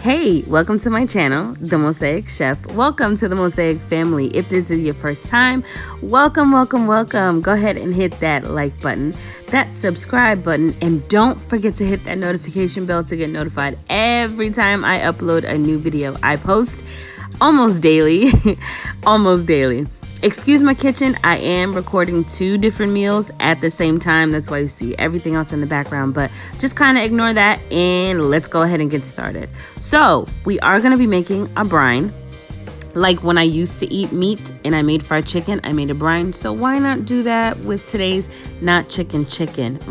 Hey, welcome to my channel, The Mosaic Chef. Welcome to the Mosaic family. If this is your first time, welcome. Go ahead and hit that like button, that subscribe button, and don't forget to hit that notification bell to get notified every time I upload a new video. I post almost daily, almost daily. Excuse my kitchen, I am recording 2 different meals at the same time. That's why you see everything else in the background, but just kind of ignore that and let's go ahead and get started. So we are going to be making a brine. Like when I used to eat meat and I made fried chicken, I made a brine. So why not do that with today's not chicken,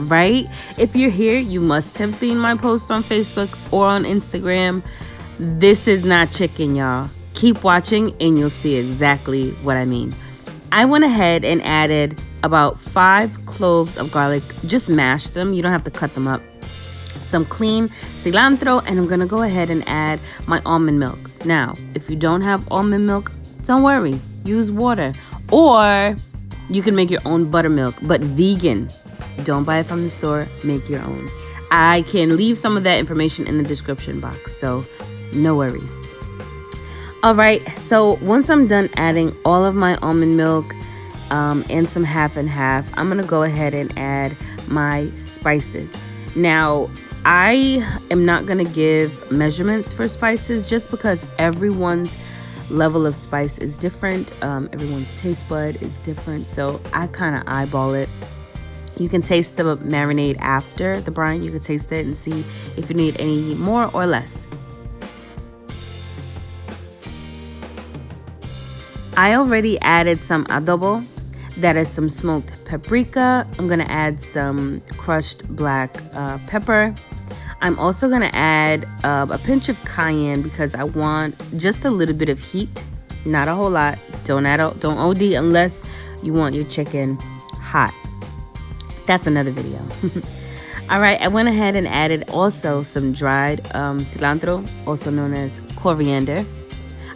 right? If you're here, you must have seen my post on Facebook or on Instagram. This is not chicken, y'all. Keep watching and you'll see exactly what I mean. I went ahead and added about 5 cloves of garlic. Just mashed them. You don't have to cut them up. Some clean cilantro, and I'm going to go ahead and add my almond milk. Now, if you don't have almond milk, don't worry. Use water. Or you can make your own buttermilk, but vegan. Don't buy it from the store. Make your own. I can leave some of that information in the description box, so no worries. All right, so once I'm done adding all of my almond milk and some half and half, I'm gonna go ahead and add my spices. Now, I am not gonna give measurements for spices just because everyone's level of spice is different. Everyone's taste bud is different, so I kind of eyeball it. You can taste the marinade after the brine. You can taste it and see if you need any more or less. I already added some adobo, that is some smoked paprika. I'm gonna add some crushed black pepper. I'm also gonna add a pinch of cayenne because I want just a little bit of heat, not a whole lot. Don't OD unless you want your chicken hot. That's another video. All right, I went ahead and added also some dried cilantro, also known as coriander.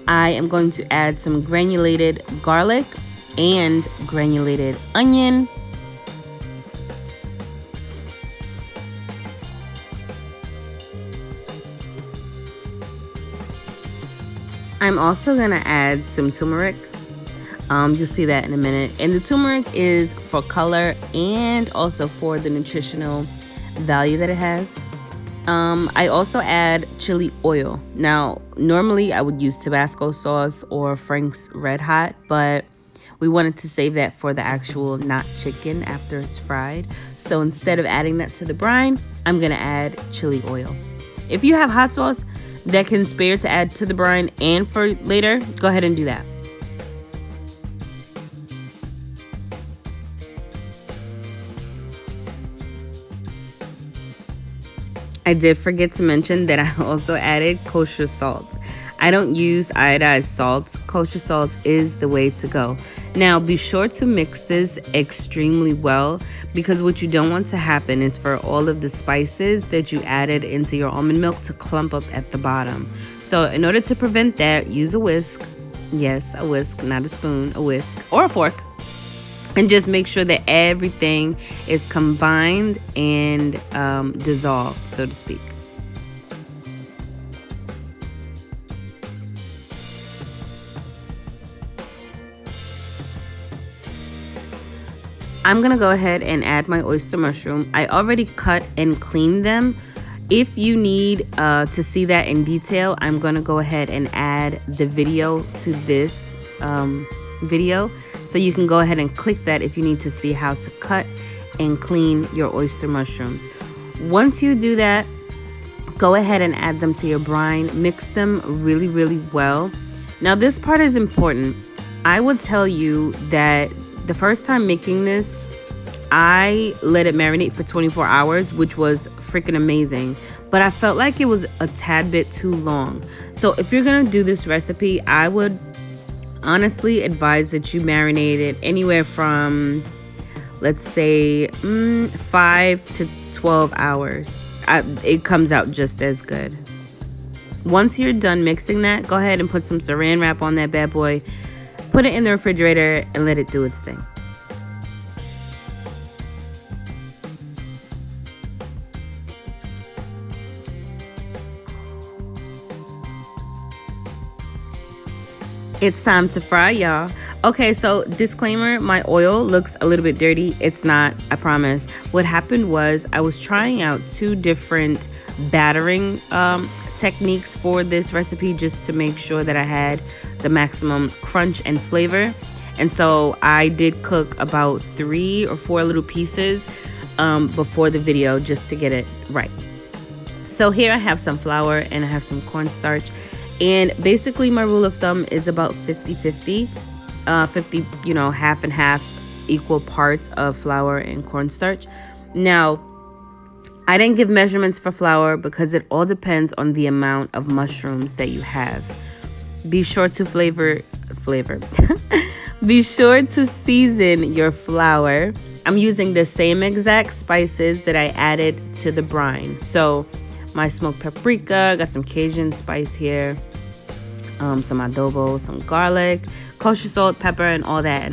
I am going to add some granulated garlic and granulated onion. I'm also going to add some turmeric. You'll see that in a minute. And the turmeric is for color and also for the nutritional value that it has. I also add chili oil. Now, normally I would use Tabasco sauce or Frank's Red Hot, but we wanted to save that for the actual not chicken after it's fried. So instead of adding that to the brine, I'm gonna add chili oil. If you have hot sauce that can spare to add to the brine and for later, go ahead and do that. I did forget to mention that I also added kosher salt. I don't use iodized salt. Kosher salt is the way to go. Now, be sure to mix this extremely well because what you don't want to happen is for all of the spices that you added into your almond milk to clump up at the bottom. So in order to prevent that, use a whisk. Yes, a whisk, not a spoon, a whisk or a fork. And just make sure that everything is combined and dissolved, so to speak. I'm gonna go ahead and add my oyster mushroom. I already cut and cleaned them. If you need to see that in detail, I'm gonna go ahead and add the video to this video. So you can go ahead and click that if you need to see how to cut and clean your oyster mushrooms. Once you do that, go ahead and add them to your brine. Mix them really, really well. Now this part is important. I would tell you that the first time making this, I let it marinate for 24 hours, which was freaking amazing. But I felt like it was a tad bit too long. So if you're gonna do this recipe, I would honestly advise that you marinate it anywhere from, let's say, 5 to 12 hours. It comes out just as good. Once you're done mixing that, go ahead and put some saran wrap on that bad boy, put it in the refrigerator and let it do its thing. It's time to fry, y'all. Okay, so disclaimer, my oil looks a little bit dirty. It's not, I promise. What happened was I was trying out two different battering techniques for this recipe just to make sure that I had the maximum crunch and flavor. And so I did cook about 3 or 4 little pieces before the video just to get it right. So here I have some flour and I have some cornstarch. And basically my rule of thumb is about 50-50. 50, half and half, equal parts of flour and cornstarch. Now, I didn't give measurements for flour because it all depends on the amount of mushrooms that you have. Be sure to flavor. Be sure to season your flour. I'm using the same exact spices that I added to the brine. So my smoked paprika, got some Cajun spice here, some adobo, some garlic, kosher salt, pepper, and all that.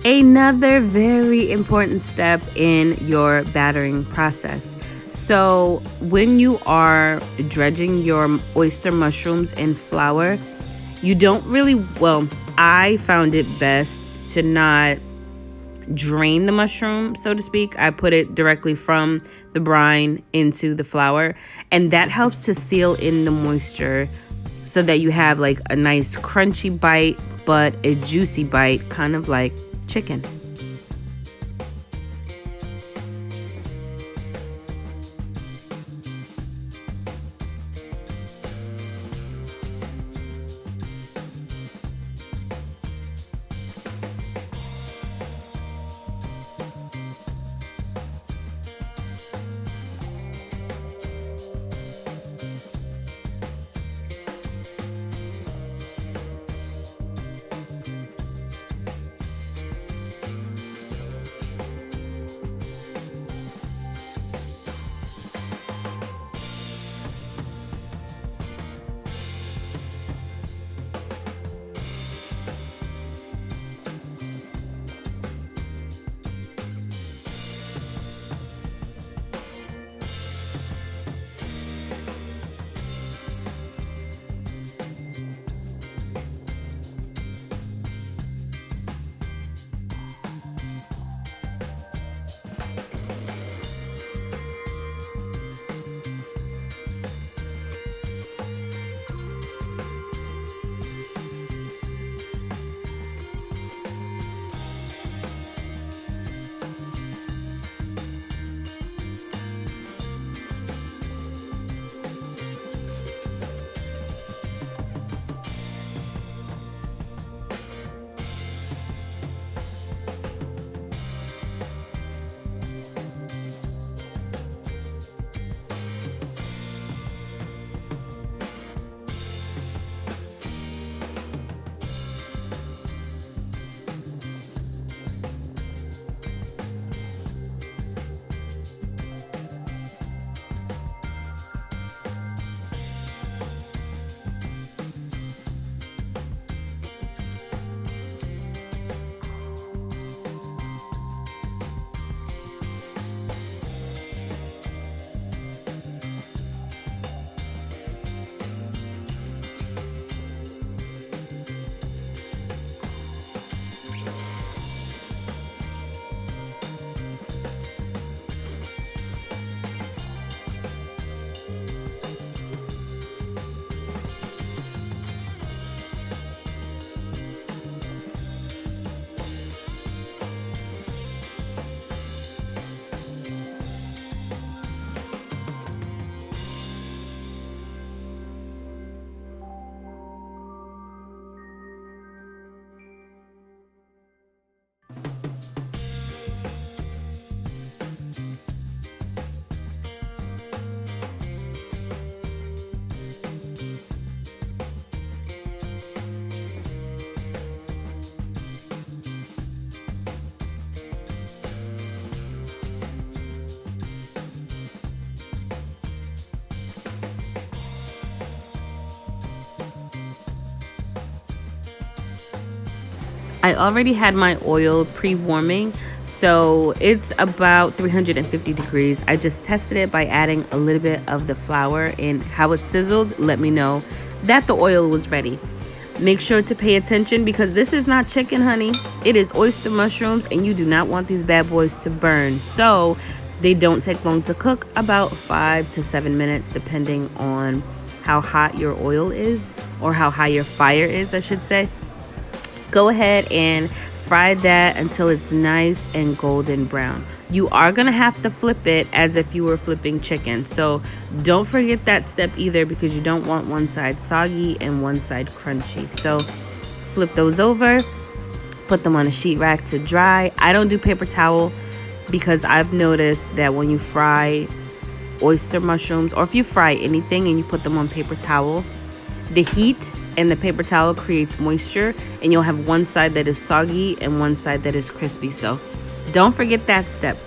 Another very important step in your battering process. So when you are dredging your oyster mushrooms in flour, you don't really, well, I found it best to not drain the mushroom, so to speak. I put it directly from the brine into the flour, and that helps to seal in the moisture so that you have like a nice crunchy bite, but a juicy bite, kind of like chicken. I already had my oil pre-warming, so it's about 350 degrees. I just tested it by adding a little bit of the flour, and how it sizzled let me know that the oil was ready. Make sure to pay attention because this is not chicken, honey. It is oyster mushrooms, and you do not want these bad boys to burn. So they don't take long to cook, about 5 to 7 minutes, depending on how hot your oil is, or how high your fire is, I should say. Go ahead and fry that until it's nice and golden brown. You are gonna have to flip it as if you were flipping chicken, so don't forget that step either, because you don't want one side soggy and one side crunchy. So flip those over, put them on a sheet rack to dry. I don't do paper towel because I've noticed that when you fry oyster mushrooms, or if you fry anything and you put them on paper towel, the heat and the paper towel creates moisture, and you'll have one side that is soggy and one side that is crispy. So don't forget that step.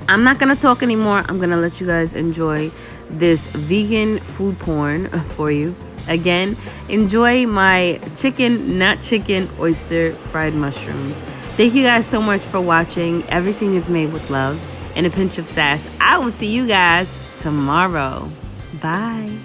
I'm not gonna talk anymore. I'm gonna let you guys enjoy this vegan food porn for you. Again, enjoy my chicken, not chicken, oyster fried mushrooms. Thank you guys so much for watching. Everything is made with love and a pinch of sass. I will see you guys tomorrow. Bye.